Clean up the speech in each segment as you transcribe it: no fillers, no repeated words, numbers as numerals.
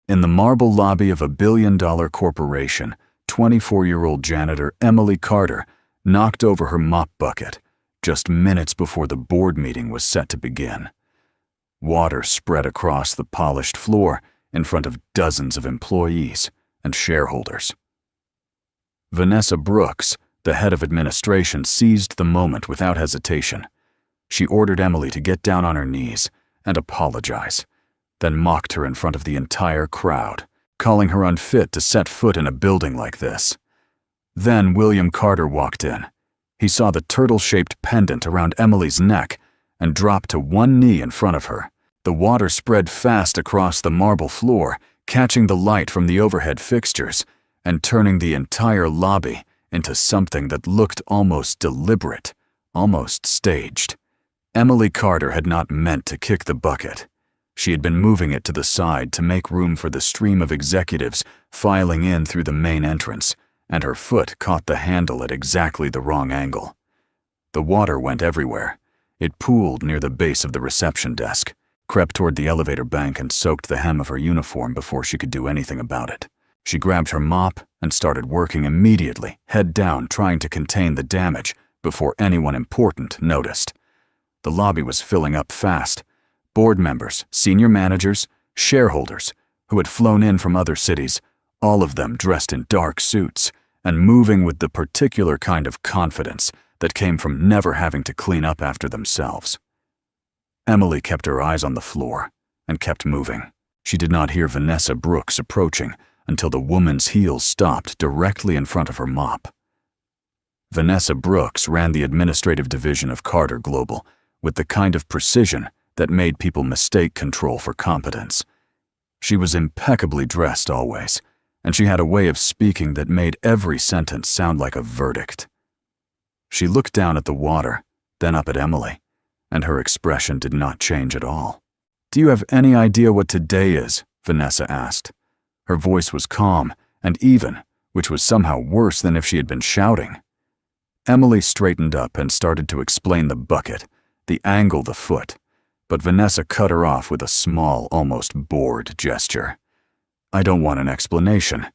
In the marble lobby of a billion-dollar corporation, 24-year-old janitor Emily Carter knocked over her mop bucket just minutes before the board meeting was set to begin. Water spread across the polished floor in front of dozens of employees and shareholders. Vanessa Brooks, the head of administration, seized the moment without hesitation. She ordered Emily to get down on her knees and apologize, then mocked her in front of the entire crowd, calling her unfit to set foot in a building like this. Then William Carter walked in. He saw the turtle-shaped pendant around Emily's neck and dropped to one knee in front of her. The water spread fast across the marble floor, catching the light from the overhead fixtures and turning the entire lobby into something that looked almost deliberate, almost staged. Emily Carter had not meant to kick the bucket. She had been moving it to the side to make room for the stream of executives filing in through the main entrance, and her foot caught the handle at exactly the wrong angle. The water went everywhere. It pooled near the base of the reception desk, crept toward the elevator bank, and soaked the hem of her uniform before she could do anything about it. She grabbed her mop and started working immediately, head down, trying to contain the damage before anyone important noticed. The lobby was filling up fast. Board members, senior managers, shareholders who had flown in from other cities, all of them dressed in dark suits and moving with the particular kind of confidence that came from never having to clean up after themselves. Emily kept her eyes on the floor and kept moving. She did not hear Vanessa Brooks approaching until the woman's heels stopped directly in front of her mop. Vanessa Brooks ran the administrative division of Carter Global with the kind of precision that made people mistake control for competence. She was impeccably dressed always, and she had a way of speaking that made every sentence sound like a verdict. She looked down at the water, then up at Emily, and her expression did not change at all. "Do you have any idea what today is?" Vanessa asked. Her voice was calm and even, which was somehow worse than if she had been shouting. Emily straightened up and started to explain the bucket, the angle, the foot, but Vanessa cut her off with a small, almost bored gesture. "I don't want an explanation.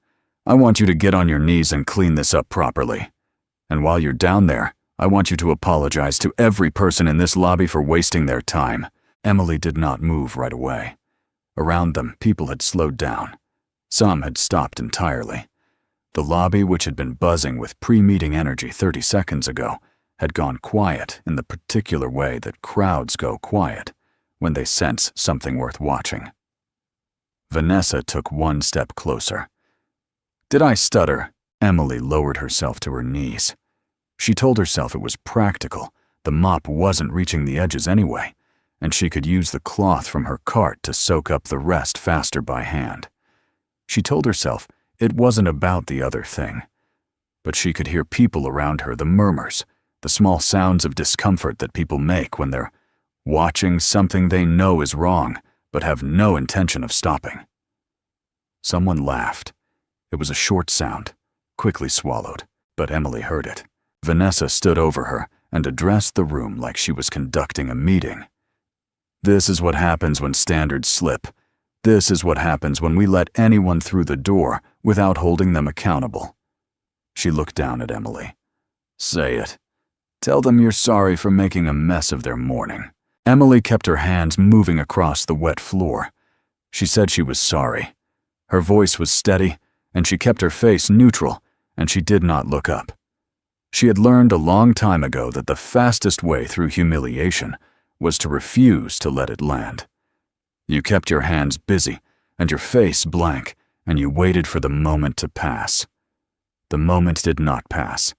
I want you to get on your knees and clean this up properly. And while you're down there, I want you to apologize to every person in this lobby for wasting their time." Emily did not move right away. Around them, people had slowed down. Some had stopped entirely. The lobby, which had been buzzing with pre-meeting energy 30 seconds ago, had gone quiet in the particular way that crowds go quiet when they sense something worth watching. Vanessa took one step closer. "Did I stutter?" Emily lowered herself to her knees. She told herself it was practical. The mop wasn't reaching the edges anyway, and she could use the cloth from her cart to soak up the rest faster by hand. She told herself it wasn't about the other thing. But she could hear people around her, the murmurs, the small sounds of discomfort that people make when they're watching something they know is wrong but have no intention of stopping. Someone laughed. It was a short sound, quickly swallowed, but Emily heard it. Vanessa stood over her and addressed the room like she was conducting a meeting. "This is what happens when standards slip. This is what happens when we let anyone through the door without holding them accountable." She looked down at Emily. "Say it. Tell them you're sorry for making a mess of their morning." Emily kept her hands moving across the wet floor. She said she was sorry. Her voice was steady, and she kept her face neutral, and she did not look up. She had learned a long time ago that the fastest way through humiliation was to refuse to let it land. You kept your hands busy and your face blank, and you waited for the moment to pass. The moment did not pass.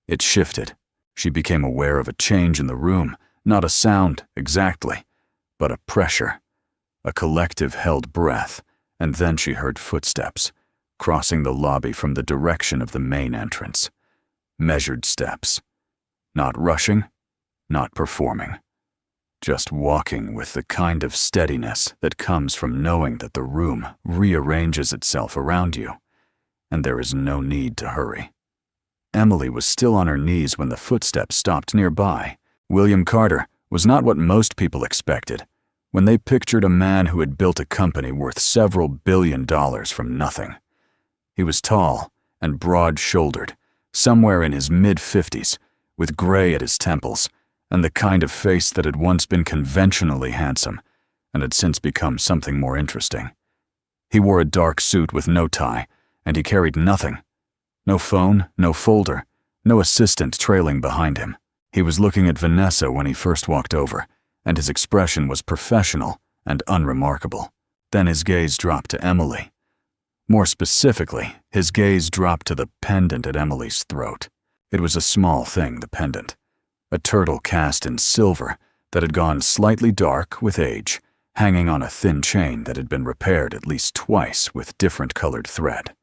It shifted. She became aware of a change in the room, not a sound exactly, but a pressure, a collective held breath, and then she heard footsteps crossing the lobby from the direction of the main entrance. Measured steps. Not rushing, not performing. Just walking with the kind of steadiness that comes from knowing that the room rearranges itself around you, and there is no need to hurry. Emily was still on her knees when the footsteps stopped nearby. William Carter was not what most people expected. when they pictured a man who had built a company worth several $billion from nothing. He was tall and broad-shouldered, somewhere in his mid-50s, with gray at his temples, and the kind of face that had once been conventionally handsome and had since become something more interesting. He wore a dark suit with no tie, and he carried nothing. No phone, no folder, no assistant trailing behind him. He was looking at Vanessa when he first walked over, and his expression was professional and unremarkable. Then his gaze dropped to Emily. More specifically, his gaze dropped to the pendant at Emily's throat. It was a small thing, the pendant. A turtle cast in silver that had gone slightly dark with age, hanging on a thin chain that had been repaired at least twice with different colored thread.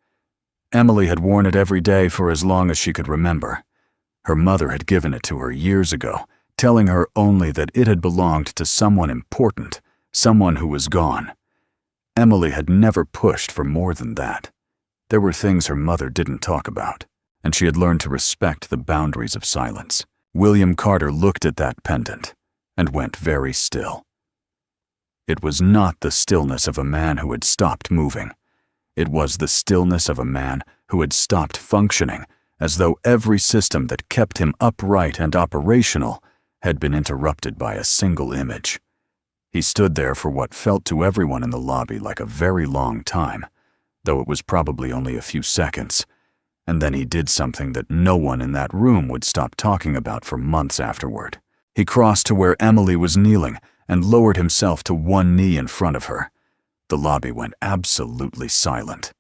Emily had worn it every day for as long as she could remember. Her mother had given it to her years ago, telling her only that it had belonged to someone important, someone who was gone. Emily had never pushed for more than that. There were things her mother didn't talk about, and she had learned to respect the boundaries of silence. William Carter looked at that pendant and went very still. It was not the stillness of a man who had stopped moving. It was the stillness of a man who had stopped functioning, as though every system that kept him upright and operational had been interrupted by a single image. He stood there for what felt to everyone in the lobby like a very long time, though it was probably only a few seconds, and then he did something that no one in that room would stop talking about for months afterward. He crossed to where Emily was kneeling and lowered himself to one knee in front of her. The lobby went absolutely silent.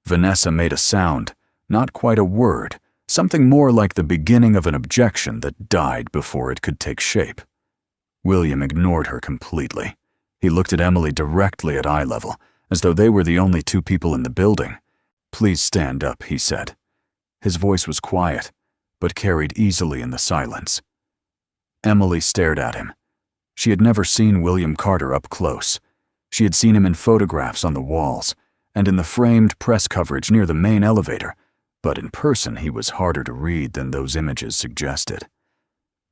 Vanessa made a sound, not quite a word, something more like the beginning of an objection that died before it could take shape. William ignored her completely. He looked at Emily directly at eye level, as though they were the only two people in the building. "Please stand up," he said. His voice was quiet, but carried easily in the silence. Emily stared at him. She had never seen William Carter up close. She had seen him in photographs on the walls and in the framed press coverage near the main elevator, but in person he was harder to read than those images suggested.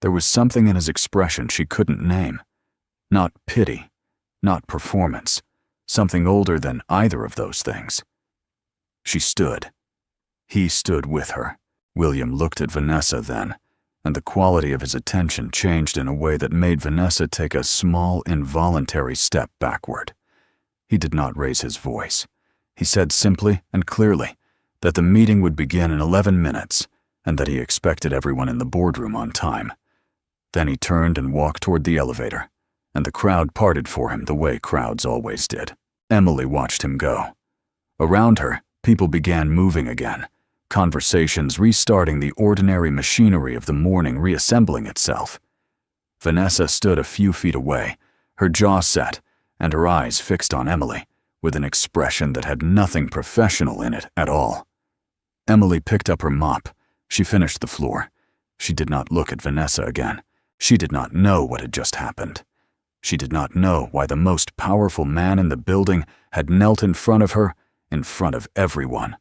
There was something in his expression she couldn't name. Not pity, not performance, something older than either of those things. She stood. He stood with her. William looked at Vanessa then, and the quality of his attention changed in a way that made Vanessa take a small, involuntary step backward. He did not raise his voice. He said simply and clearly that the meeting would begin in 11 minutes and that he expected everyone in the boardroom on time. Then he turned and walked toward the elevator, and the crowd parted for him the way crowds always did. Emily watched him go. Around her, people began moving again, conversations restarting, the ordinary machinery of the morning reassembling itself. Vanessa stood a few feet away, her jaw set and her eyes fixed on Emily, with an expression that had nothing professional in it at all. Emily picked up her mop. She finished the floor. She did not look at Vanessa again. She did not know what had just happened. She did not know why the most powerful man in the building had knelt in front of her, in front of everyone,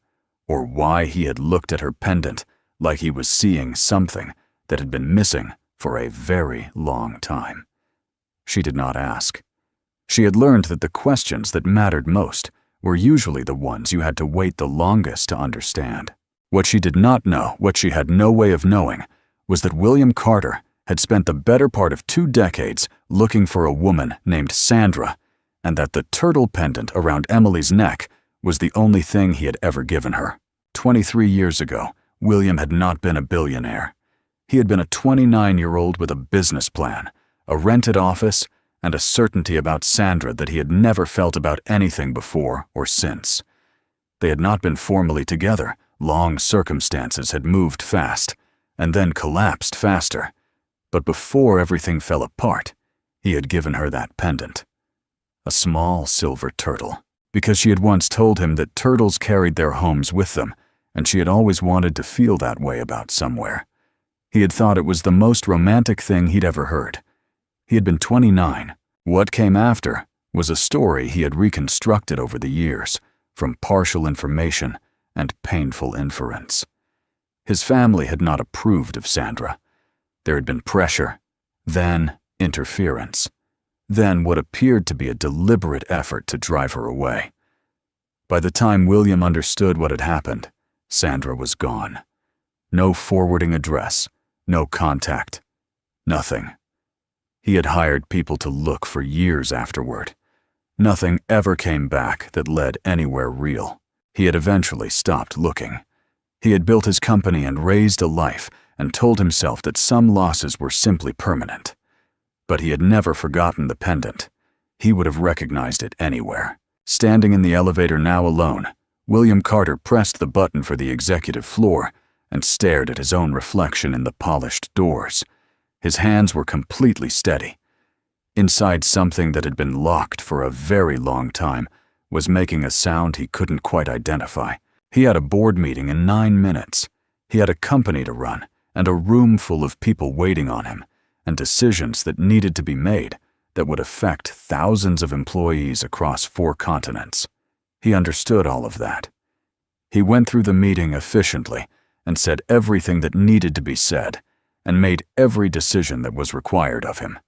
or why he had looked at her pendant like he was seeing something that had been missing for a very long time. She did not ask. She had learned that the questions that mattered most were usually the ones you had to wait the longest to understand. What she did not know, what she had no way of knowing, was that William Carter had spent the better part of 2 decades looking for a woman named Sandra, and that the turtle pendant around Emily's neck was the only thing he had ever given her. 23 years ago, William had not been a billionaire. He had been a 29-year-old with a business plan, a rented office, and a certainty about Sandra that he had never felt about anything before or since. They had not been formally together. Long circumstances had moved fast, and then collapsed faster. But before everything fell apart, he had given her that pendant. A small silver turtle, because she had once told him that turtles carried their homes with them, and she had always wanted to feel that way about somewhere. He had thought it was the most romantic thing he'd ever heard. He had been 29. What came after was a story he had reconstructed over the years, from partial information and painful inference. His family had not approved of Sandra. There had been pressure, then interference. then what appeared to be a deliberate effort to drive her away. By the time William understood what had happened, Sandra was gone. No forwarding address, no contact, nothing. He had hired people to look for years afterward. Nothing ever came back that led anywhere real. He had eventually stopped looking. He had built his company and raised a life and told himself that some losses were simply permanent. But he had never forgotten the pendant. He would have recognized it anywhere. Standing in the elevator now alone, William Carter pressed the button for the executive floor and stared at his own reflection in the polished doors. His hands were completely steady. Inside, something that had been locked for a very long time was making a sound he couldn't quite identify. He had a board meeting in 9 minutes. He had a company to run and a room full of people waiting on him, and decisions that needed to be made that would affect thousands of employees across 4 continents. He understood all of that. He went through the meeting efficiently and said everything that needed to be said and made every decision that was required of him.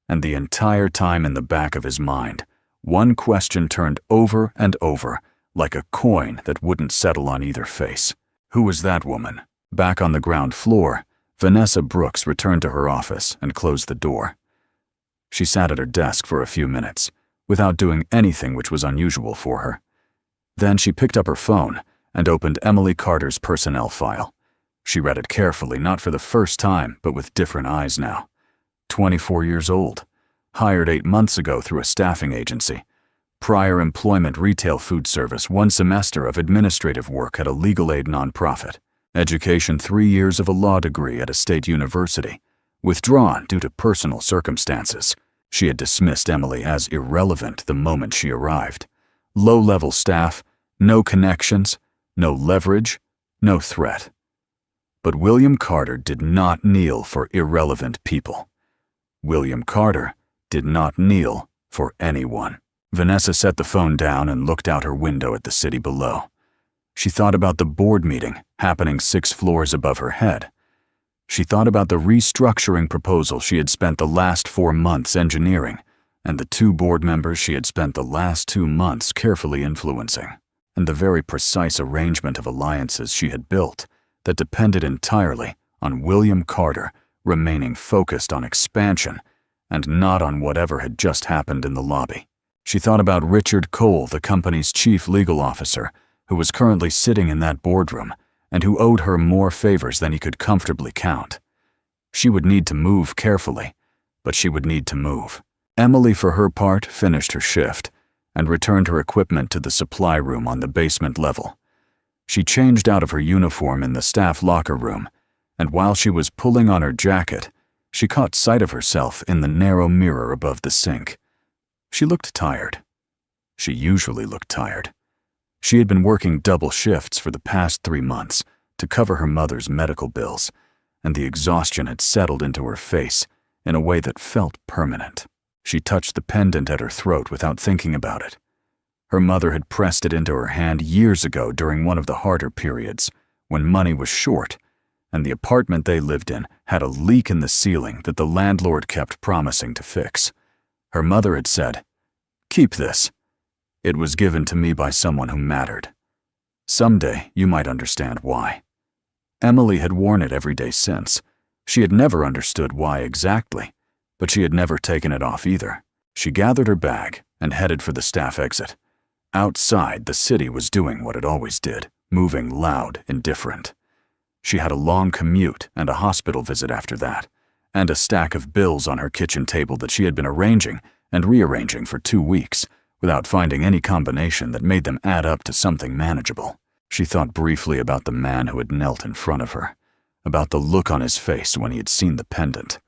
And the entire time in the back of his mind, one question turned over and over like a coin that wouldn't settle on either face. Who was that woman? Back on the ground floor, Vanessa Brooks returned to her office and closed the door. She sat at her desk for a few minutes, without doing anything which was unusual for her. Then she picked up her phone and opened Emily Carter's personnel file. She read it carefully, not for the first time, but with different eyes now. 24 years old, hired 8 months ago through a staffing agency. Prior employment, retail food service, 1 semester of administrative work at a legal aid nonprofit. Education, 3 years of a law degree at a state university. Withdrawn due to personal circumstances. She had dismissed Emily as irrelevant the moment she arrived. Low-level staff, no connections, no leverage, no threat. But William Carter did not kneel for irrelevant people. William Carter did not kneel for anyone. Vanessa set the phone down and looked out her window at the city below. She thought about the board meeting happening 6 floors above her head. She thought about the restructuring proposal she had spent the last 4 months engineering, and the 2 board members she had spent the last 2 months carefully influencing, and the very precise arrangement of alliances she had built that depended entirely on William Carter remaining focused on expansion and not on whatever had just happened in the lobby. She thought about Richard Cole, the company's chief legal officer, who was currently sitting in that boardroom and who owed her more favors than he could comfortably count. She would need to move carefully, but she would need to move. Emily, for her part, finished her shift and returned her equipment to the supply room on the basement level. She changed out of her uniform in the staff locker room, and while she was pulling on her jacket, she caught sight of herself in the narrow mirror above the sink. She looked tired. She usually looked tired. She had been working double shifts for the past 3 months to cover her mother's medical bills, and the exhaustion had settled into her face in a way that felt permanent. She touched the pendant at her throat without thinking about it. Her mother had pressed it into her hand years ago during one of the harder periods, when money was short, and the apartment they lived in had a leak in the ceiling that the landlord kept promising to fix. Her mother had said, "Keep this. It was given to me by someone who mattered. Someday you might understand why." Emily had worn it every day since. She had never understood why exactly, but she had never taken it off either. She gathered her bag and headed for the staff exit. Outside, the city was doing what it always did, moving loud, indifferent. She had a long commute and a hospital visit after that, and a stack of bills on her kitchen table that she had been arranging and rearranging for 2 weeks, without finding any combination that made them add up to something manageable. She thought briefly about the man who had knelt in front of her, about the look on his face when he had seen the pendant,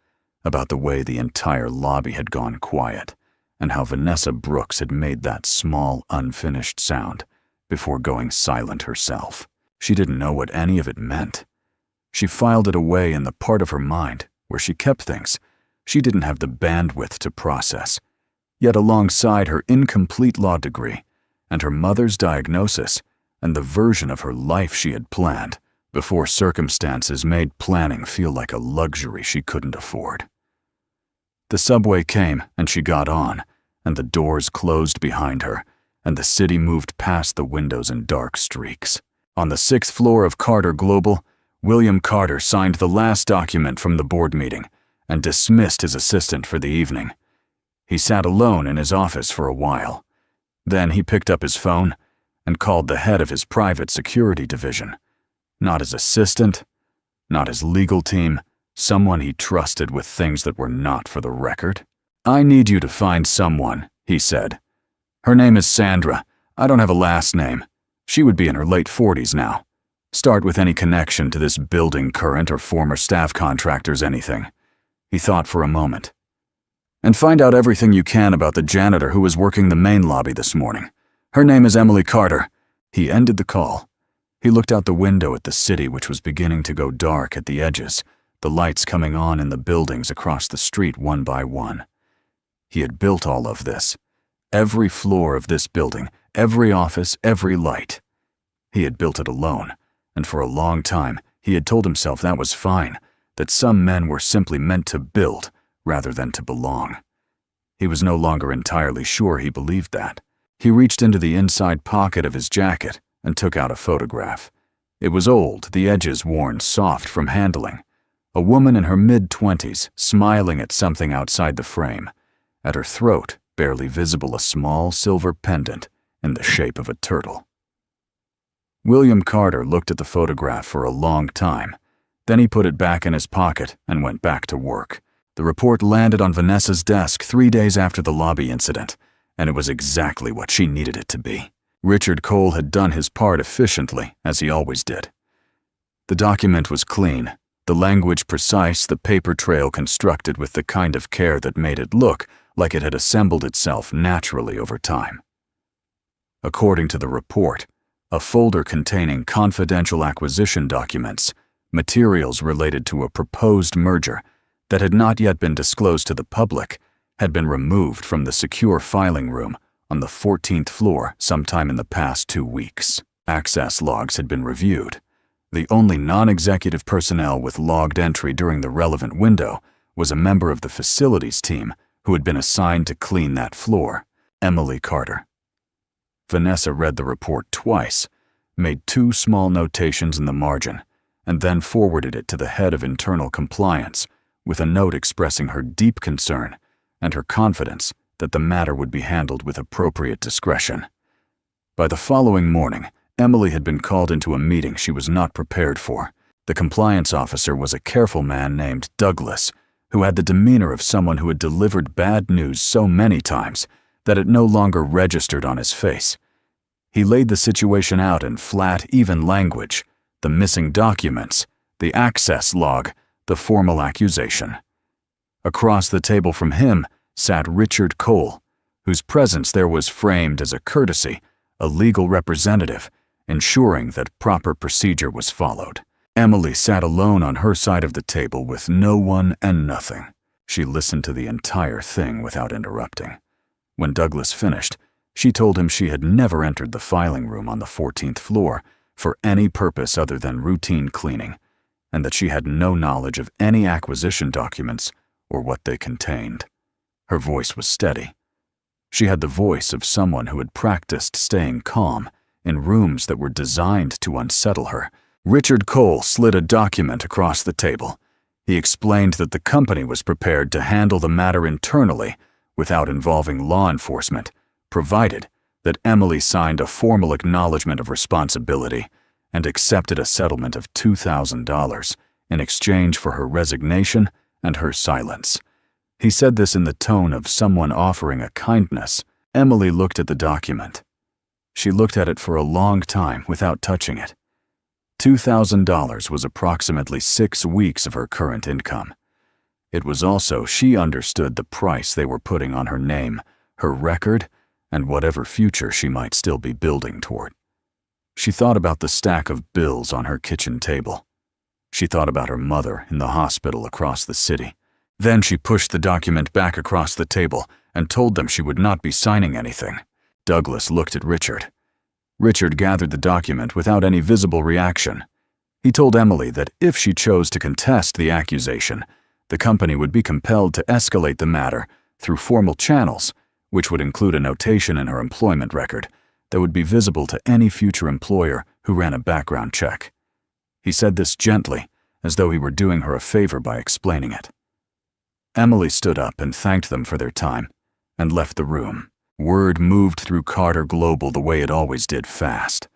about the way the entire lobby had gone quiet, and how Vanessa Brooks had made that small, unfinished sound before going silent herself. She didn't know what any of it meant. She filed it away in the part of her mind where she kept things she didn't have the bandwidth to process. Yet alongside her incomplete law degree and her mother's diagnosis and the version of her life she had planned before circumstances made planning feel like a luxury she couldn't afford. The subway came, and she got on, and the doors closed behind her, and the city moved past the windows in dark streaks. On the 6th floor of Carter Global, William Carter signed the last document from the board meeting and dismissed his assistant for the evening. He sat alone in his office for a while. Then he picked up his phone and called the head of his private security division. Not his assistant, not his legal team, someone he trusted with things that were not for the record. "I need you to find someone," he said. "Her name is Sandra. I don't have a last name. She would be in her late 40s now. Start with any connection to this building, current or former staff contractors, anything." He thought for a moment. "And find out everything you can about the janitor who was working the main lobby this morning. Her name is Emily Carter." He ended the call. He looked out the window at the city, which was beginning to go dark at the edges, the lights coming on in the buildings across the street one by one. He had built all of this. Every floor of this building, every office, every light. He had built it alone, and for a long time he had told himself that was fine, that some men were simply meant to build rather than to belong. He was no longer entirely sure he believed that. He reached into the inside pocket of his jacket and took out a photograph. It was old, the edges worn soft from handling. A woman in her mid-20s, smiling at something outside the frame. At her throat, barely visible, a small silver pendant in the shape of a turtle. William Carter looked at the photograph for a long time. Then he put it back in his pocket and went back to work. The report landed on Vanessa's desk 3 days after the lobby incident, and it was exactly what she needed it to be. Richard Cole had done his part efficiently, as he always did. The document was clean, the language precise, the paper trail constructed with the kind of care that made it look like it had assembled itself naturally over time. According to the report, a folder containing confidential acquisition documents, materials related to a proposed merger that had not yet been disclosed to the public, had been removed from the secure filing room on the 14th floor sometime in the past 2 weeks. Access logs had been reviewed. The only non-executive personnel with logged entry during the relevant window was a member of the facilities team who had been assigned to clean that floor, Emily Carter. Vanessa read the report twice, made 2 small notations in the margin, and then forwarded it to the head of internal compliance with a note expressing her deep concern and her confidence that the matter would be handled with appropriate discretion. By the following morning, Emily had been called into a meeting she was not prepared for. The compliance officer was a careful man named Douglas, who had the demeanor of someone who had delivered bad news so many times that it no longer registered on his face. He laid the situation out in flat, even language, the missing documents, the access log, the formal accusation. Across the table from him sat Richard Cole, whose presence there was framed as a courtesy, a legal representative, ensuring that proper procedure was followed. Emily sat alone on her side of the table with no one and nothing. She listened to the entire thing without interrupting. When Douglas finished, she told him she had never entered the filing room on the 14th floor for any purpose other than routine cleaning, and that she had no knowledge of any acquisition documents or what they contained. Her voice was steady. She had the voice of someone who had practiced staying calm in rooms that were designed to unsettle her. Richard Cole slid a document across the table. He explained that the company was prepared to handle the matter internally without involving law enforcement, provided that Emily signed a formal acknowledgement of responsibility and accepted a settlement of $2,000 in exchange for her resignation and her silence. He said this in the tone of someone offering a kindness. Emily looked at the document. She looked at it for a long time without touching it. $2,000 was approximately 6 weeks of her current income. It was also, she understood, the price they were putting on her name, her record, and whatever future she might still be building toward. She thought about the stack of bills on her kitchen table. She thought about her mother in the hospital across the city. Then she pushed the document back across the table and told them she would not be signing anything. Douglas looked at Richard. Richard gathered the document without any visible reaction. He told Emily that if she chose to contest the accusation, The company would be compelled to escalate the matter through formal channels, which would include a notation in her employment record that would be visible to any future employer who ran a background check. He said this gently, as though he were doing her a favor by explaining it. Emily stood up and thanked them for their time, and left the room. Word moved through Carter Global the way it always did, fast,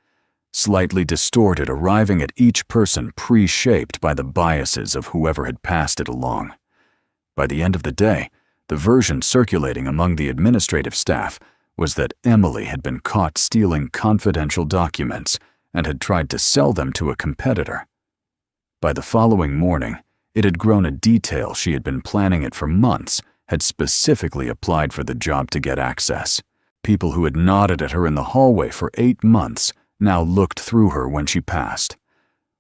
slightly distorted, arriving at each person pre-shaped by the biases of whoever had passed it along. By the end of the day, the version circulating among the administrative staff was that Emily had been caught stealing confidential documents and had tried to sell them to a competitor. By the following morning, it had grown a detail she had been planning it for months, had specifically applied for the job to get access. People who had nodded at her in the hallway for 8 months now looked through her when she passed.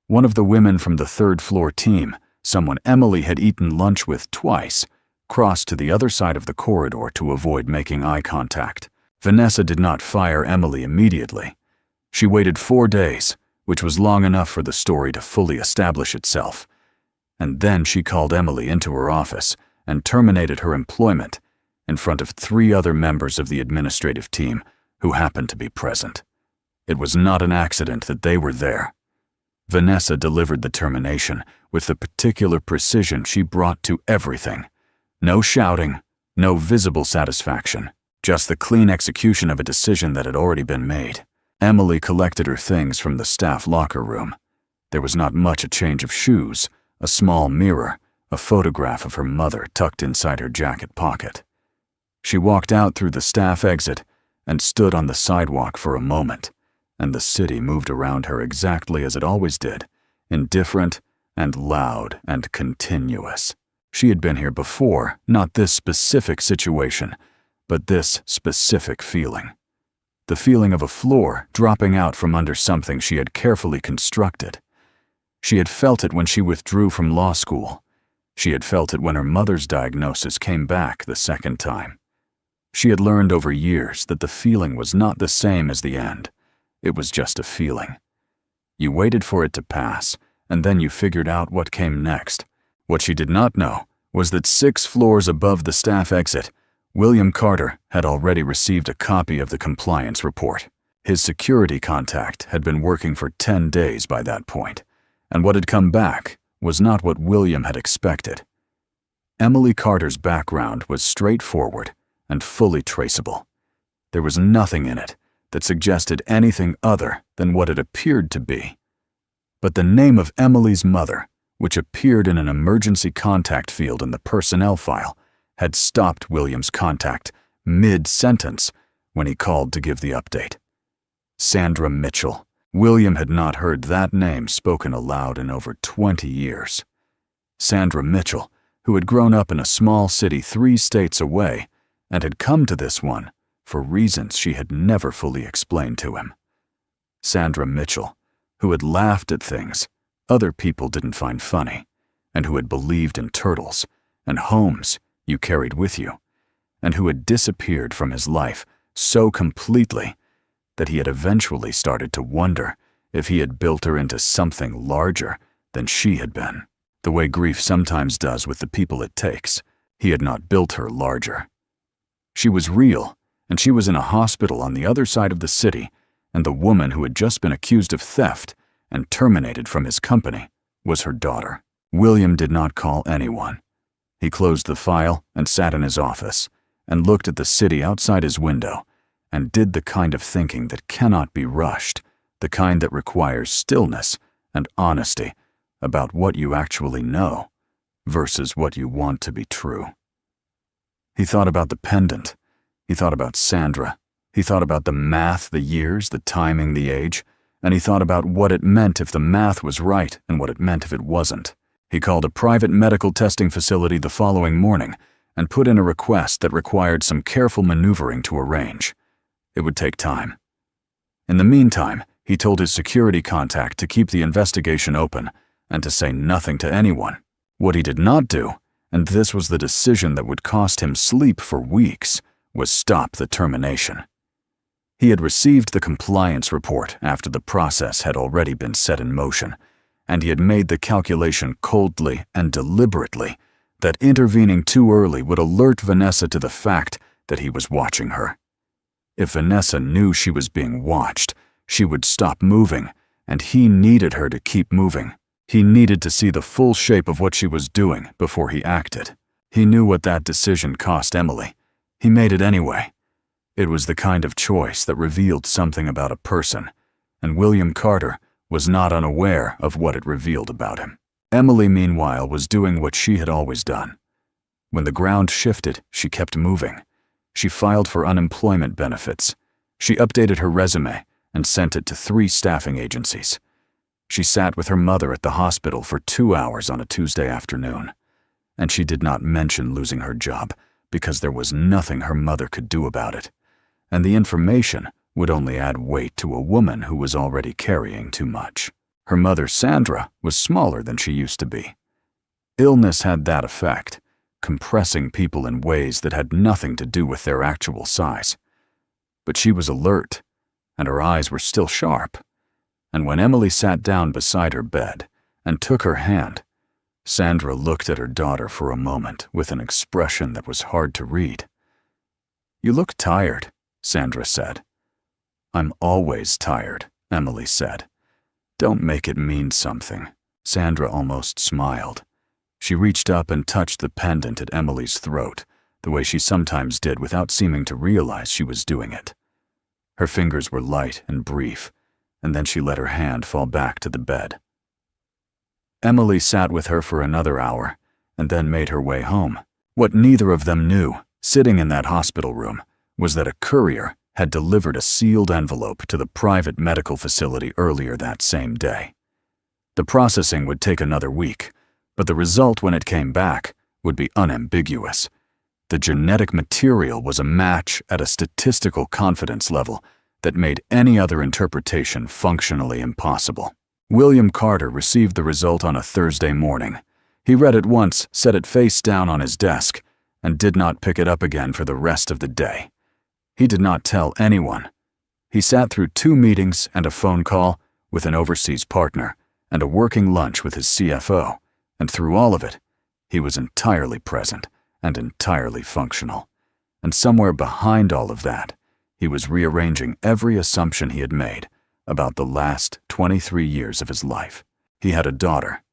One of the women from the third-floor team, someone Emily had eaten lunch with twice, crossed to the other side of the corridor to avoid making eye contact. Vanessa did not fire Emily immediately. She waited 4 days, which was long enough for the story to fully establish itself. And then she called Emily into her office and terminated her employment in front of 3 other members of the administrative team who happened to be present. It was not an accident that they were there. Vanessa delivered the termination with the particular precision she brought to everything. No shouting, no visible satisfaction, just the clean execution of a decision that had already been made. Emily collected her things from the staff locker room. There was not much a change of shoes, a small mirror, a photograph of her mother tucked inside her jacket pocket. She walked out through the staff exit and stood on the sidewalk for a moment, and the city moved around her exactly as it always did, indifferent and loud and continuous. She had been here before, not this specific situation, but this specific feeling. The feeling of a floor dropping out from under something she had carefully constructed. She had felt it when she withdrew from law school. She had felt it when her mother's diagnosis came back the second time. She had learned over years that the feeling was not the same as the end. It was just a feeling. You waited for it to pass, and then you figured out what came next. What she did not know was that 6 floors above the staff exit, William Carter had already received a copy of the compliance report. His security contact had been working for 10 days by that point, and what had come back was not what William had expected. Emily Carter's background was straightforward and fully traceable. There was nothing in it that suggested anything other than what it appeared to be. But the name of Emily's mother, which appeared in an emergency contact field in the personnel file, had stopped William's contact mid-sentence when he called to give the update. Sandra Mitchell. William had not heard that name spoken aloud in over 20 years. Sandra Mitchell, who had grown up in a small city 3 states away and had come to this one for reasons she had never fully explained to him. Sandra Mitchell, who had laughed at things other people didn't find funny, and who had believed in turtles and homes you carried with you, and who had disappeared from his life so completely that he had eventually started to wonder if he had built her into something larger than she had been. The way grief sometimes does with the people it takes, he had not built her larger. She was real, and she was in a hospital on the other side of the city, and the woman who had just been accused of theft and terminated from his company was her daughter. William did not call anyone. He closed the file and sat in his office and looked at the city outside his window and did the kind of thinking that cannot be rushed, the kind that requires stillness and honesty about what you actually know versus what you want to be true. He thought about the pendant. He thought about Sandra. He thought about the math, the years, the timing, the age, and he thought about what it meant if the math was right and what it meant if it wasn't. He called a private medical testing facility the following morning and put in a request that required some careful maneuvering to arrange. It would take time. In the meantime, he told his security contact to keep the investigation open and to say nothing to anyone. What he did not do, and this was the decision that would cost him sleep for weeks, was stop the termination. He had received the compliance report after the process had already been set in motion, and he had made the calculation coldly and deliberately that intervening too early would alert Vanessa to the fact that he was watching her. If Vanessa knew she was being watched, she would stop moving, and he needed her to keep moving. He needed to see the full shape of what she was doing before he acted. He knew what that decision cost Emily. He made it anyway. It was the kind of choice that revealed something about a person, and William Carter was not unaware of what it revealed about him. Emily, meanwhile, was doing what she had always done. When the ground shifted, she kept moving. She filed for unemployment benefits. She updated her resume and sent it to 3 staffing agencies. She sat with her mother at the hospital for 2 hours on a Tuesday afternoon, and she did not mention losing her job because there was nothing her mother could do about it, and the information would only add weight to a woman who was already carrying too much. Her mother, Sandra, was smaller than she used to be. Illness had that effect, compressing people in ways that had nothing to do with their actual size. But she was alert, and her eyes were still sharp. And when Emily sat down beside her bed and took her hand, Sandra looked at her daughter for a moment with an expression that was hard to read. "You look tired," Sandra said. "I'm always tired," Emily said. "Don't make it mean something." Sandra almost smiled. She reached up and touched the pendant at Emily's throat, the way she sometimes did without seeming to realize she was doing it. Her fingers were light and brief, and then she let her hand fall back to the bed. Emily sat with her for another hour, and then made her way home. What neither of them knew, sitting in that hospital room, was that a courier had delivered a sealed envelope to the private medical facility earlier that same day. The processing would take another week, but the result when it came back would be unambiguous. The genetic material was a match at a statistical confidence level that made any other interpretation functionally impossible. William Carter received the result on a Thursday morning. He read it once, set it face down on his desk, and did not pick it up again for the rest of the day. He did not tell anyone. He sat through 2 meetings and a phone call with an overseas partner and a working lunch with his CFO, and through all of it, he was entirely present and entirely functional. And somewhere behind all of that, he was rearranging every assumption he had made about the last 23 years of his life. He had a daughter.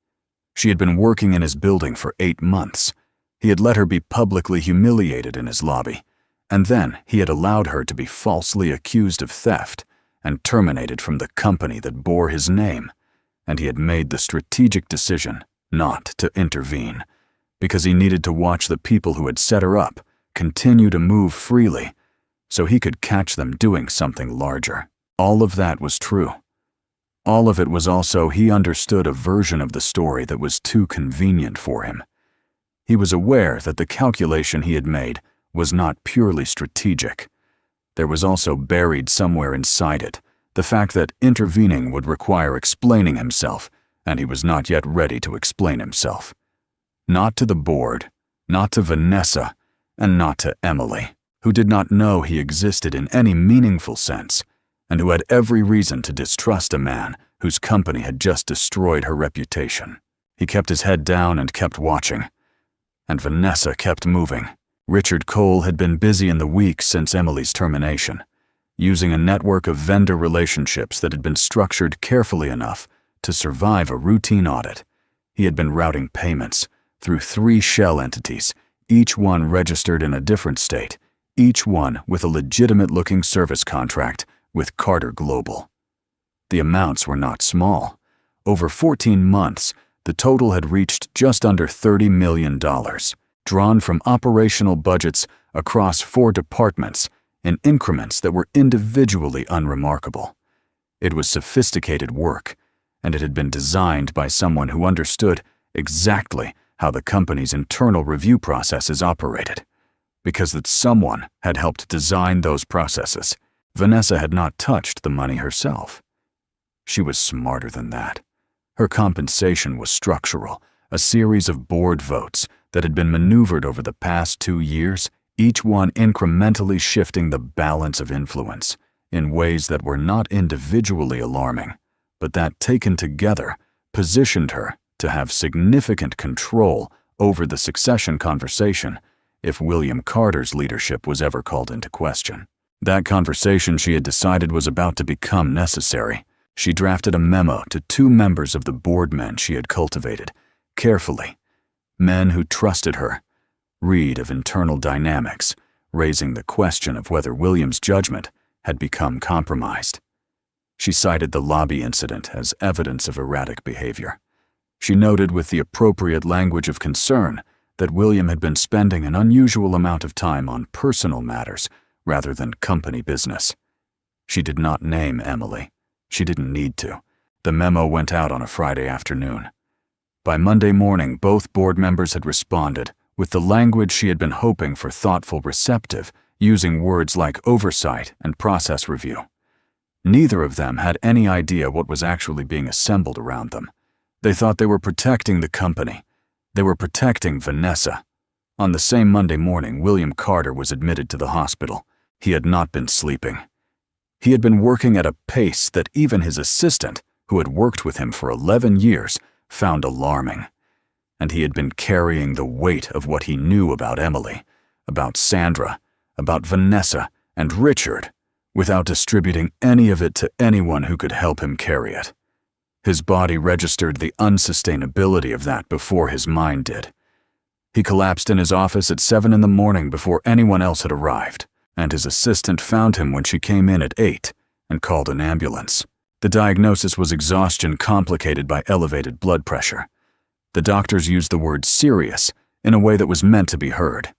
She had been working in his building for 8 months. He had let her be publicly humiliated in his lobby, and then he had allowed her to be falsely accused of theft and terminated from the company that bore his name, and he had made the strategic decision not to intervene, because he needed to watch the people who had set her up continue to move freely, so he could catch them doing something larger. All of that was true. All of it was also he understood a version of the story that was too convenient for him. He was aware that the calculation he had made was not purely strategic. There was also buried somewhere inside it the fact that intervening would require explaining himself, and he was not yet ready to explain himself. Not to the board, not to Vanessa, and not to Emily, who did not know he existed in any meaningful sense, and who had every reason to distrust a man whose company had just destroyed her reputation. He kept his head down and kept watching, and Vanessa kept moving. Richard Cole had been busy in the weeks since Emily's termination, using a network of vendor relationships that had been structured carefully enough to survive a routine audit. He had been routing payments through 3 shell entities, each one registered in a different state, each one with a legitimate-looking service contract with Carter Global. The amounts were not small. Over 14 months, the total had reached just under $30 million, drawn from operational budgets across 4 departments in increments that were individually unremarkable. It was sophisticated work, and it had been designed by someone who understood exactly how the company's internal review processes operated. Because that someone had helped design those processes, Vanessa had not touched the money herself. She was smarter than that. Her compensation was structural, a series of board votes that had been maneuvered over the past 2 years, each one incrementally shifting the balance of influence in ways that were not individually alarming, but that, taken together, positioned her to have significant control over the succession conversation if William Carter's leadership was ever called into question. That conversation, she had decided, was about to become necessary. She drafted a memo to 2 members of the board men she had cultivated, carefully, men who trusted her. Read of internal dynamics, raising the question of whether William's judgment had become compromised. She cited the lobby incident as evidence of erratic behavior. She noted with the appropriate language of concern that William had been spending an unusual amount of time on personal matters rather than company business. She did not name Emily. She didn't need to. The memo went out on a Friday afternoon. By Monday morning, both board members had responded with the language she had been hoping for: thoughtful, receptive, using words like oversight and process review. Neither of them had any idea what was actually being assembled around them. They thought they were protecting the company. They were protecting Vanessa. On the same Monday morning, William Carter was admitted to the hospital. He had not been sleeping. He had been working at a pace that even his assistant, who had worked with him for 11 years, found alarming. And he had been carrying the weight of what he knew about Emily, about Sandra, about Vanessa and Richard, without distributing any of it to anyone who could help him carry it. His body registered the unsustainability of that before his mind did. He collapsed in his office at 7 in the morning before anyone else had arrived, and his assistant found him when she came in at 8 and called an ambulance. The diagnosis was exhaustion complicated by elevated blood pressure. The doctors used the word serious in a way that was meant to be heard.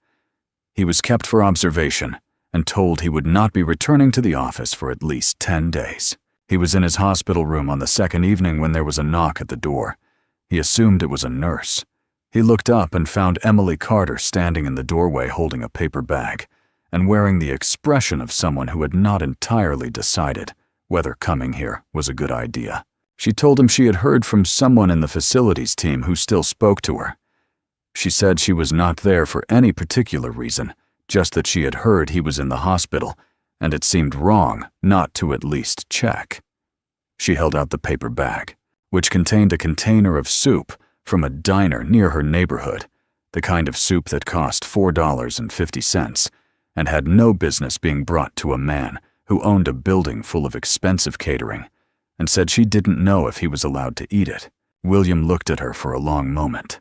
He was kept for observation and told he would not be returning to the office for at least 10 days. He was in his hospital room on the second evening when there was a knock at the door. He assumed it was a nurse. He looked up and found Emily Carter standing in the doorway holding a paper bag and wearing the expression of someone who had not entirely decided whether coming here was a good idea. She told him she had heard from someone in the facilities team who still spoke to her. She said she was not there for any particular reason, just that she had heard he was in the hospital, and it seemed wrong not to at least check. She held out the paper bag, which contained a container of soup from a diner near her neighborhood, the kind of soup that cost $4.50 and had no business being brought to a man who owned a building full of expensive catering, and said she didn't know if he was allowed to eat it. William looked at her for a long moment.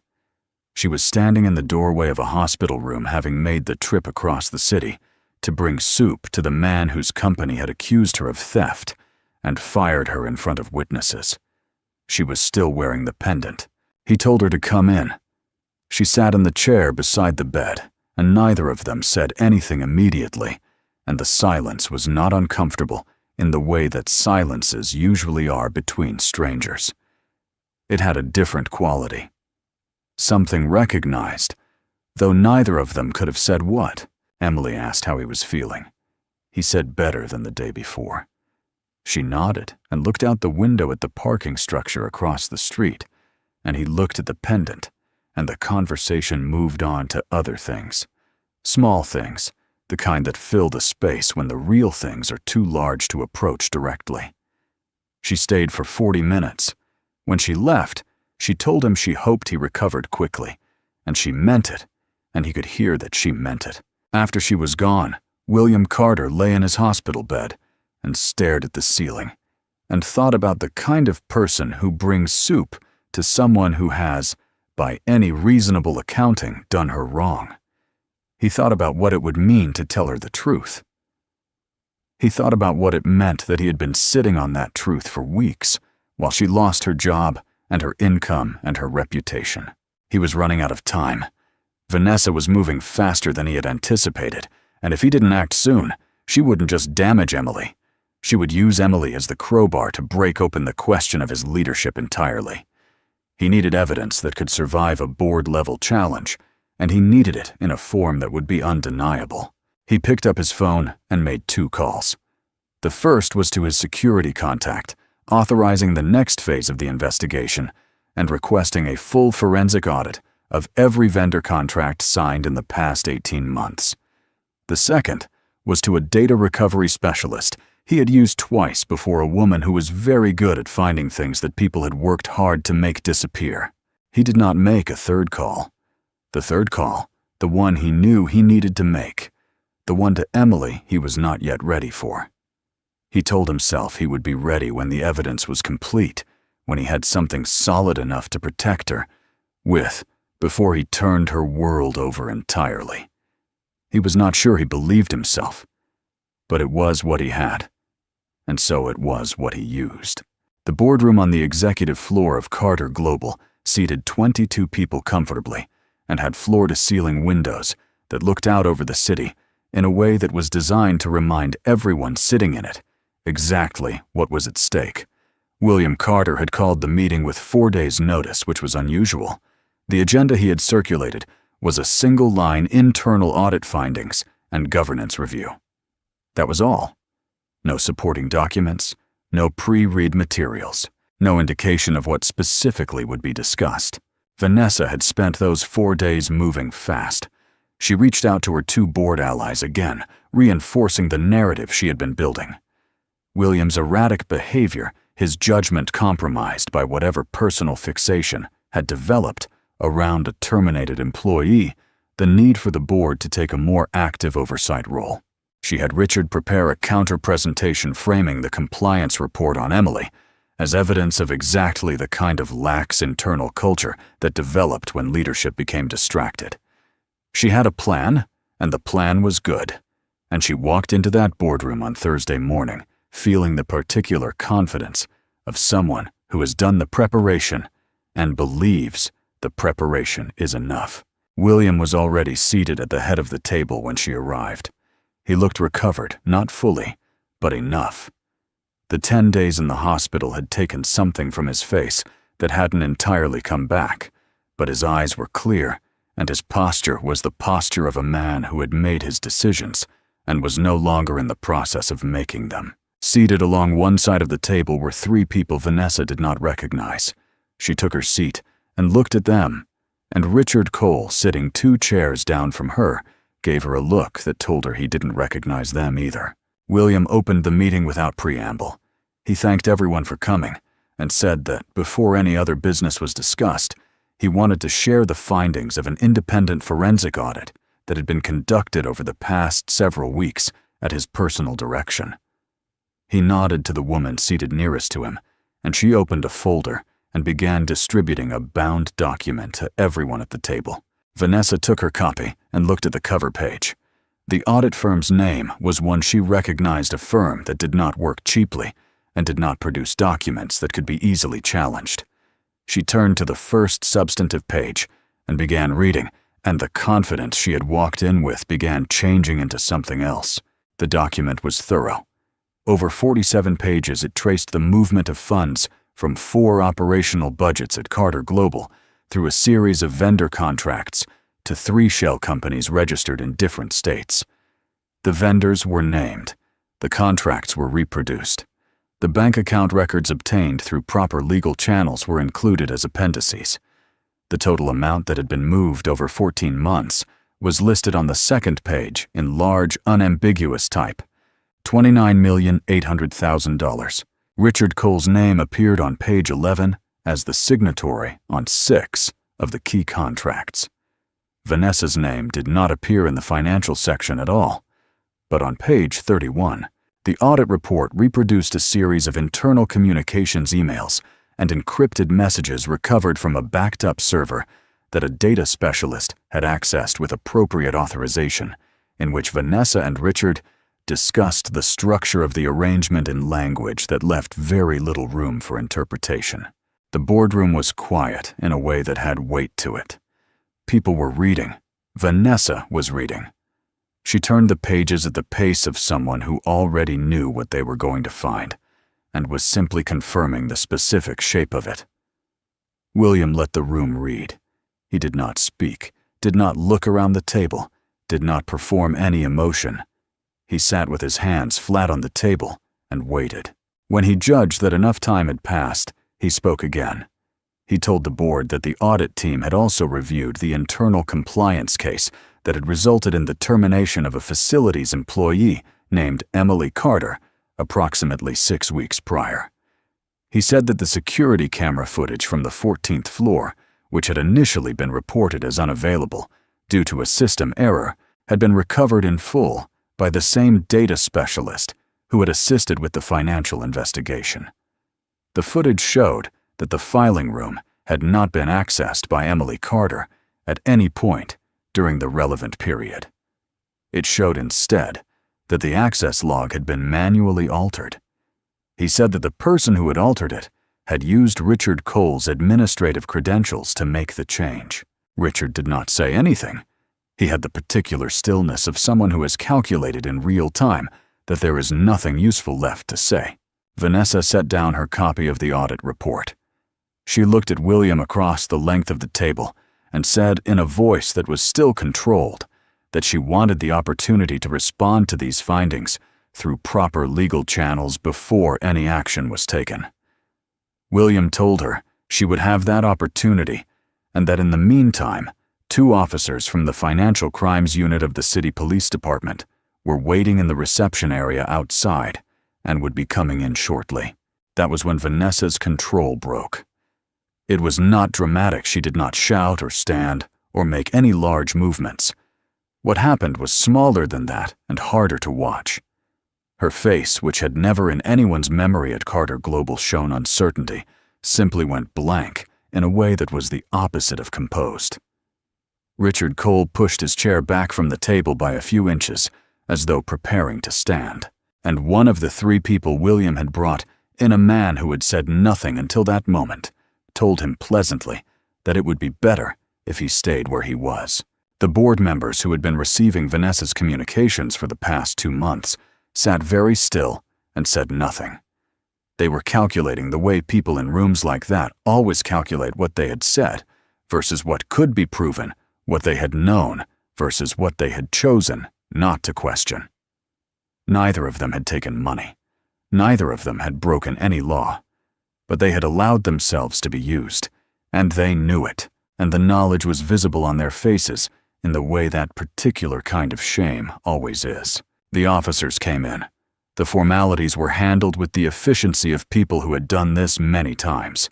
She was standing in the doorway of a hospital room, having made the trip across the city to bring soup to the man whose company had accused her of theft and fired her in front of witnesses. She was still wearing the pendant. He told her to come in. She sat in the chair beside the bed, and neither of them said anything immediately, and the silence was not uncomfortable in the way that silences usually are between strangers. It had a different quality. Something recognized, though neither of them could have said what. Emily asked how he was feeling. He said better than the day before. She nodded and looked out the window at the parking structure across the street, and he looked at the pendant, and the conversation moved on to other things. Small things, the kind that fill the space when the real things are too large to approach directly. She stayed for 40 minutes. When she left, she told him she hoped he recovered quickly, and she meant it, and he could hear that she meant it. After she was gone, William Carter lay in his hospital bed and stared at the ceiling, and thought about the kind of person who brings soup to someone who has, by any reasonable accounting, done her wrong. He thought about what it would mean to tell her the truth. He thought about what it meant that he had been sitting on that truth for weeks, while she lost her job and her income and her reputation. He was running out of time. Vanessa was moving faster than he had anticipated, and if he didn't act soon, she wouldn't just damage Emily. She would use Emily as the crowbar to break open the question of his leadership entirely. He needed evidence that could survive a board-level challenge, and he needed it in a form that would be undeniable. He picked up his phone and made 2 calls. The first was to his security contact, authorizing the next phase of the investigation and requesting a full forensic audit of every vendor contract signed in the past 18 months. The second was to a data recovery specialist he had used twice before, a woman who was very good at finding things that people had worked hard to make disappear. He did not make a third call. The third call, the one he knew he needed to make, the one to Emily he was not yet ready for. He told himself he would be ready when the evidence was complete, when he had something solid enough to protect her with, before he turned her world over entirely. He was not sure he believed himself, but it was what he had, and so it was what he used. The boardroom on the executive floor of Carter Global seated 22 people comfortably and had floor-to-ceiling windows that looked out over the city in a way that was designed to remind everyone sitting in it exactly what was at stake. William Carter had called the meeting with 4 days' notice, which was unusual. The agenda he had circulated was a single-line internal audit findings and governance review. That was all. No supporting documents, no pre-read materials, no indication of what specifically would be discussed. Vanessa had spent those 4 days moving fast. She reached out to her 2 board allies again, reinforcing the narrative she had been building. William's erratic behavior, his judgment compromised by whatever personal fixation had developed around a terminated employee, the need for the board to take a more active oversight role. She had Richard prepare a counter-presentation framing the compliance report on Emily as evidence of exactly the kind of lax internal culture that developed when leadership became distracted. She had a plan, and the plan was good, and she walked into that boardroom on Thursday morning feeling the particular confidence of someone who has done the preparation and believes the preparation is enough. William was already seated at the head of the table when she arrived. He looked recovered, not fully, but enough. The 10 days in the hospital had taken something from his face that hadn't entirely come back, but his eyes were clear, and his posture was the posture of a man who had made his decisions and was no longer in the process of making them. Seated along one side of the table were 3 people Vanessa did not recognize. She took her seat and looked at them, and Richard Cole, sitting 2 chairs down from her, gave her a look that told her he didn't recognize them either. William opened the meeting without preamble. He thanked everyone for coming and said that before any other business was discussed, he wanted to share the findings of an independent forensic audit that had been conducted over the past several weeks at his personal direction. He nodded to the woman seated nearest to him, and she opened a folder and began distributing a bound document to everyone at the table. Vanessa took her copy and looked at the cover page. The audit firm's name was one she recognized, a firm that did not work cheaply and did not produce documents that could be easily challenged. She turned to the first substantive page and began reading, and the confidence she had walked in with began changing into something else. The document was thorough. Over 47 pages, it traced the movement of funds from 4 operational budgets at Carter Global through a series of vendor contracts to 3 shell companies registered in different states. The vendors were named. The contracts were reproduced. The bank account records obtained through proper legal channels were included as appendices. The total amount that had been moved over 14 months was listed on the second page in large, unambiguous type: $29,800,000. Richard Cole's name appeared on page 11 as the signatory on 6 of the key contracts. Vanessa's name did not appear in the financial section at all, but on page 31, the audit report reproduced a series of internal communications emails and encrypted messages recovered from a backed-up server that a data specialist had accessed with appropriate authorization, in which Vanessa and Richard discussed the structure of the arrangement in language that left very little room for interpretation. The boardroom was quiet in a way that had weight to it. People were reading. Vanessa was reading. She turned the pages at the pace of someone who already knew what they were going to find and was simply confirming the specific shape of it. William let the room read. He did not speak, did not look around the table, did not perform any emotion. He sat with his hands flat on the table and waited. When he judged that enough time had passed, he spoke again. He told the board that the audit team had also reviewed the internal compliance case that had resulted in the termination of a facilities employee named Emily Carter approximately 6 weeks prior. He said that the security camera footage from the 14th floor, which had initially been reported as unavailable due to a system error, had been recovered in full by the same data specialist who had assisted with the financial investigation. The footage showed that the filing room had not been accessed by Emily Carter at any point during the relevant period. It showed instead that the access log had been manually altered. He said that the person who had altered it had used Richard Cole's administrative credentials to make the change. Richard did not say anything. He had the particular stillness of someone who has calculated in real time that there is nothing useful left to say. Vanessa set down her copy of the audit report. She looked at William across the length of the table and said in a voice that was still controlled that she wanted the opportunity to respond to these findings through proper legal channels before any action was taken. William told her she would have that opportunity and that in the meantime, 2 officers from the Financial Crimes Unit of the City Police Department were waiting in the reception area outside and would be coming in shortly. That was when Vanessa's control broke. It was not dramatic. She did not shout or stand or make any large movements. What happened was smaller than that and harder to watch. Her face, which had never in anyone's memory at Carter Global shown uncertainty, simply went blank in a way that was the opposite of composed. Richard Cole pushed his chair back from the table by a few inches, as though preparing to stand. And one of the 3 people William had brought in, a man who had said nothing until that moment, told him pleasantly that it would be better if he stayed where he was. The board members who had been receiving Vanessa's communications for the past 2 months sat very still and said nothing. They were calculating the way people in rooms like that always calculate what they had said versus what could be proven, what they had known versus what they had chosen not to question. Neither of them had taken money. Neither of them had broken any law. But they had allowed themselves to be used, and they knew it, and the knowledge was visible on their faces in the way that particular kind of shame always is. The officers came in. The formalities were handled with the efficiency of people who had done this many times.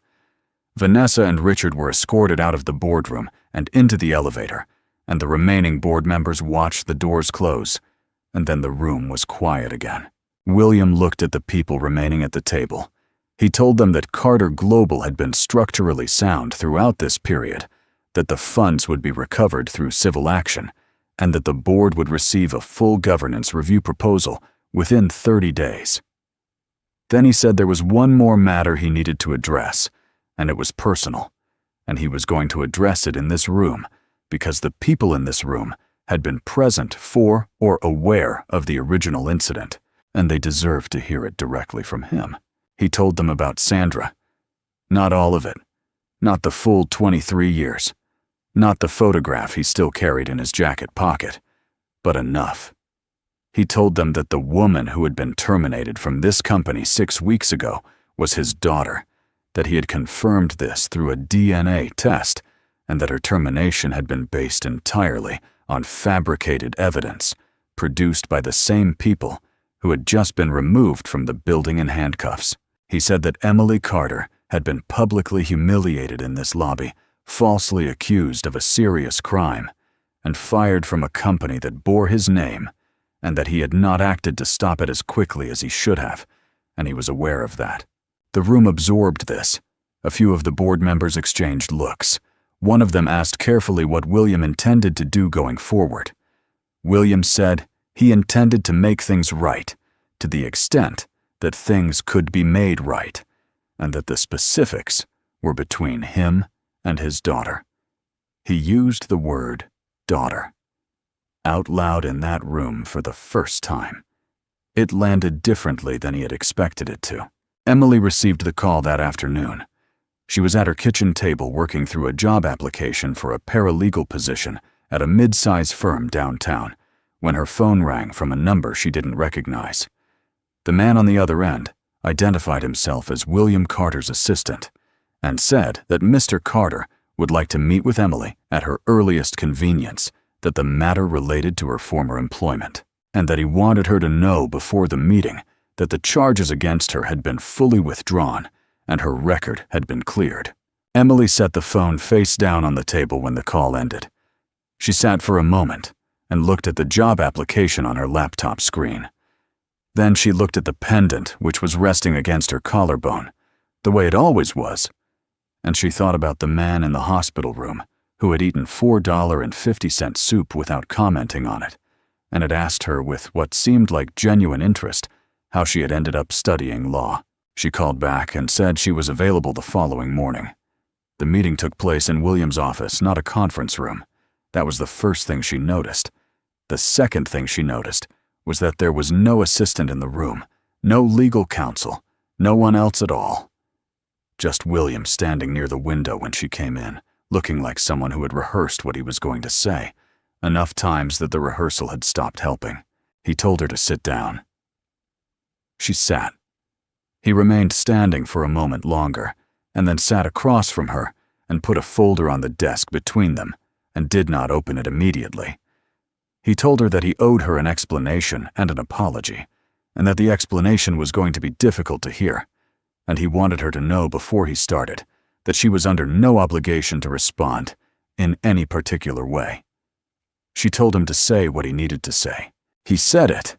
Vanessa and Richard were escorted out of the boardroom and into the elevator, and the remaining board members watched the doors close, and then the room was quiet again. William looked at the people remaining at the table. He told them that Carter Global had been structurally sound throughout this period, that the funds would be recovered through civil action, and that the board would receive a full governance review proposal within 30 days. Then he said there was one more matter he needed to address, and it was personal, and he was going to address it in this room because the people in this room had been present for or aware of the original incident, and they deserved to hear it directly from him. He told them about Sandra. Not all of it. Not the full 23 years. Not the photograph he still carried in his jacket pocket, but enough. He told them that the woman who had been terminated from this company 6 weeks ago was his daughter, that he had confirmed this through a DNA test, and that her termination had been based entirely on fabricated evidence produced by the same people who had just been removed from the building in handcuffs. He said that Emily Carter had been publicly humiliated in this lobby, falsely accused of a serious crime, and fired from a company that bore his name, and that he had not acted to stop it as quickly as he should have, and he was aware of that. The room absorbed this. A few of the board members exchanged looks. One of them asked carefully what William intended to do going forward. William said he intended to make things right, to the extent that things could be made right, and that the specifics were between him and his daughter. He used the word daughter out loud in that room for the first time. It landed differently than he had expected it to. Emily received the call that afternoon. She was at her kitchen table working through a job application for a paralegal position at a mid-size firm downtown when her phone rang from a number she didn't recognize. The man on the other end identified himself as William Carter's assistant and said that Mr. Carter would like to meet with Emily at her earliest convenience, that the matter related to her former employment, and that he wanted her to know before the meeting that the charges against her had been fully withdrawn and her record had been cleared. Emily set the phone face down on the table when the call ended. She sat for a moment and looked at the job application on her laptop screen. Then she looked at the pendant which was resting against her collarbone, the way it always was, and she thought about the man in the hospital room who had eaten $4.50 soup without commenting on it, and had asked her with what seemed like genuine interest how she had ended up studying law. She called back and said she was available the following morning. The meeting took place in William's office, not a conference room. That was the first thing she noticed. The second thing she noticed was that there was no assistant in the room, no legal counsel, no one else at all. Just William standing near the window when she came in, looking like someone who had rehearsed what he was going to say, enough times that the rehearsal had stopped helping. He told her to sit down. She sat. He remained standing for a moment longer, and then sat across from her and put a folder on the desk between them and did not open it immediately. He told her that he owed her an explanation and an apology, and that the explanation was going to be difficult to hear, and he wanted her to know before he started that she was under no obligation to respond in any particular way. She told him to say what he needed to say. He said it.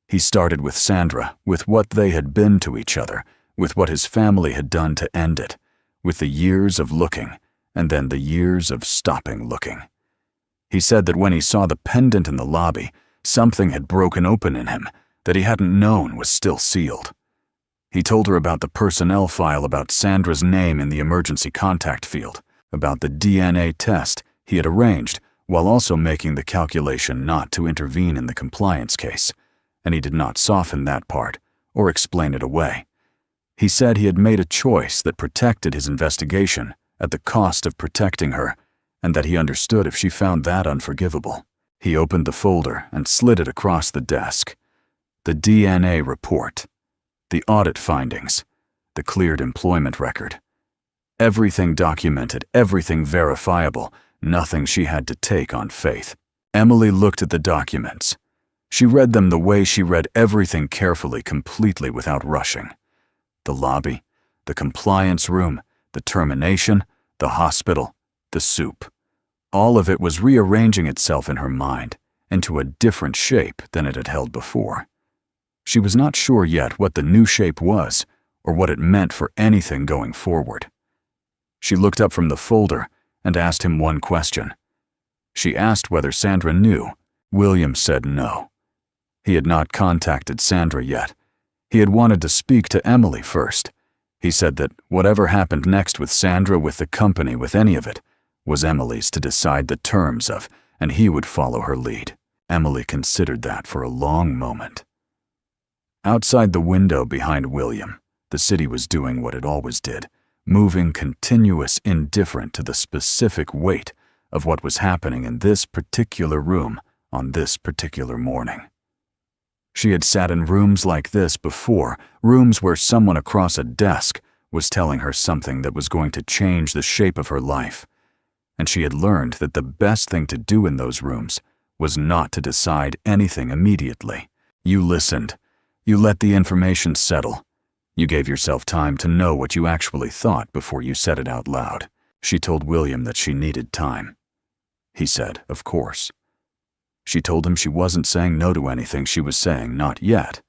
He started with Sandra, with what they had been to each other, with what his family had done to end it, with the years of looking, and then the years of stopping looking. He said that when he saw the pendant in the lobby, something had broken open in him that he hadn't known was still sealed. He told her about the personnel file about Sandra's name in the emergency contact field, about the DNA test he had arranged, while also making the calculation not to intervene in the compliance case, and he did not soften that part or explain it away. He said he had made a choice that protected his investigation at the cost of protecting her, and that he understood if she found that unforgivable. He opened the folder and slid it across the desk. The DNA report, the audit findings, the cleared employment record. Everything documented, everything verifiable, nothing she had to take on faith. Emily looked at the documents. She read them the way she read everything carefully, completely without rushing. The lobby, the compliance room, the termination, the hospital, the soup. All of it was rearranging itself in her mind into a different shape than it had held before. She was not sure yet what the new shape was or what it meant for anything going forward. She looked up from the folder and asked him one question. She asked whether Sandra knew. William said no. He had not contacted Sandra yet. He had wanted to speak to Emily first. He said that whatever happened next with Sandra, with the company, with any of it, was Emily's to decide the terms of, and he would follow her lead. Emily considered that for a long moment. Outside the window behind William, the city was doing what it always did, moving continuous, indifferent to the specific weight of what was happening in this particular room on this particular morning. She had sat in rooms like this before, rooms where someone across a desk was telling her something that was going to change the shape of her life, and she had learned that the best thing to do in those rooms was not to decide anything immediately. You listened. You let the information settle. You gave yourself time to know what you actually thought before you said it out loud. She told William that she needed time. He said, of course. She told him she wasn't saying no to anything, she was saying not yet,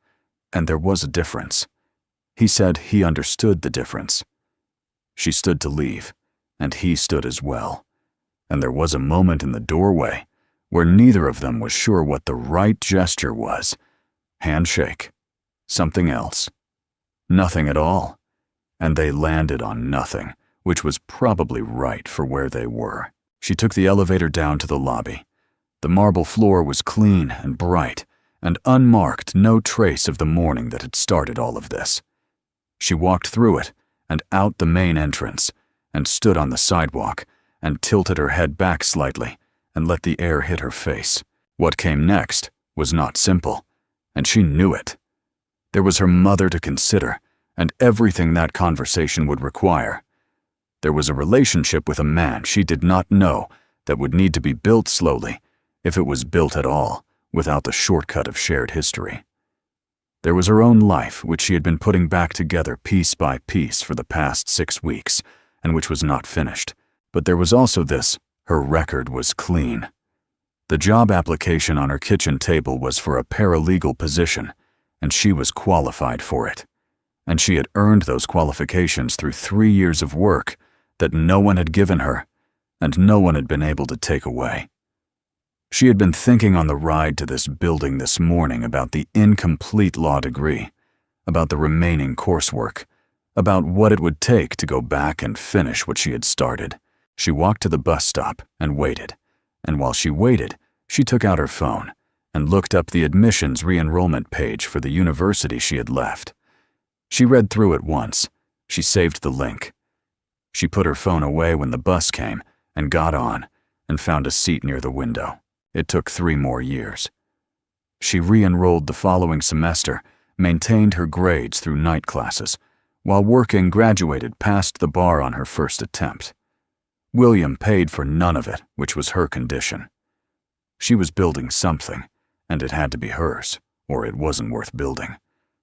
and there was a difference. He said he understood the difference. She stood to leave, and he stood as well, and there was a moment in the doorway where neither of them was sure what the right gesture was. Handshake. Something else. Nothing at all. And they landed on nothing, which was probably right for where they were. She took the elevator down to the lobby. The marble floor was clean and bright, and unmarked, no trace of the morning that had started all of this. She walked through it and out the main entrance, and stood on the sidewalk, and tilted her head back slightly, and let the air hit her face. What came next was not simple, and she knew it. There was her mother to consider, and everything that conversation would require. There was a relationship with a man she did not know that would need to be built slowly, if it was built at all, without the shortcut of shared history. There was her own life, which she had been putting back together piece by piece for the past 6 weeks, and which was not finished. But there was also this: her record was clean. The job application on her kitchen table was for a paralegal position, and she was qualified for it. And she had earned those qualifications through 3 years of work that no one had given her, and no one had been able to take away. She had been thinking on the ride to this building this morning about the incomplete law degree, about the remaining coursework, about what it would take to go back and finish what she had started. She walked to the bus stop and waited, and while she waited, she took out her phone and looked up the admissions re-enrollment page for the university she had left. She read through it once. She saved the link. She put her phone away when the bus came and got on and found a seat near the window. It took 3 more years. She re-enrolled the following semester, maintained her grades through night classes, while working graduated past the bar on her first attempt. William paid for none of it, which was her condition. She was building something, and it had to be hers, or it wasn't worth building.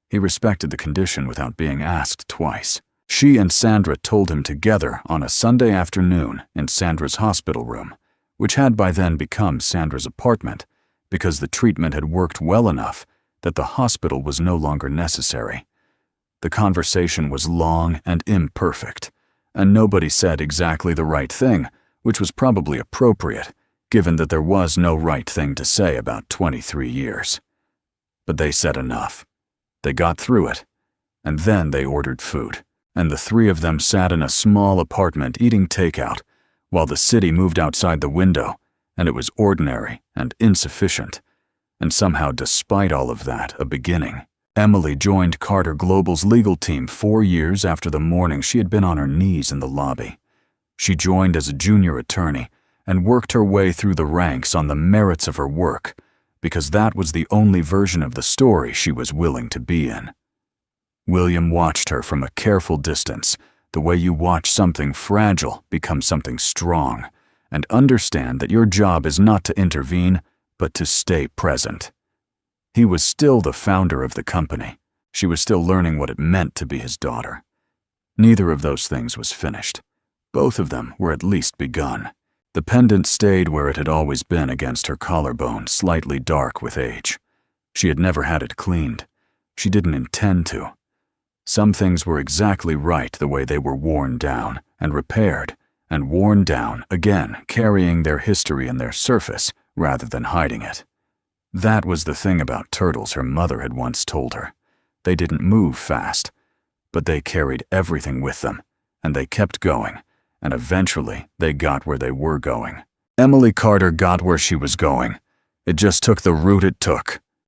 He respected the condition without being asked twice. She and Sandra told him together on a Sunday afternoon in Sandra's hospital room, which had by then become Sandra's apartment, because the treatment had worked well enough that the hospital was no longer necessary. The conversation was long and imperfect, and nobody said exactly the right thing, which was probably appropriate, given that there was no right thing to say about 23 years. But they said enough. They got through it, and then they ordered food, and the 3 of them sat in a small apartment eating takeout, while the city moved outside the window, and it was ordinary and insufficient. And somehow, despite all of that, a beginning. Emily joined Carter Global's legal team 4 years after the morning she had been on her knees in the lobby. She joined as a junior attorney and worked her way through the ranks on the merits of her work, because that was the only version of the story she was willing to be in. William watched her from a careful distance, the way you watch something fragile become something strong, and understand that your job is not to intervene, but to stay present. He was still the founder of the company. She was still learning what it meant to be his daughter. Neither of those things was finished. Both of them were at least begun. The pendant stayed where it had always been against her collarbone, slightly dark with age. She had never had it cleaned. She didn't intend to. Some things were exactly right the way they were worn down and repaired, and worn down again, carrying their history in their surface rather than hiding it. That was the thing about turtles her mother had once told her. They didn't move fast, but they carried everything with them, and they kept going, and eventually they got where they were going. Emily Carter got where she was going. It just took the route it took.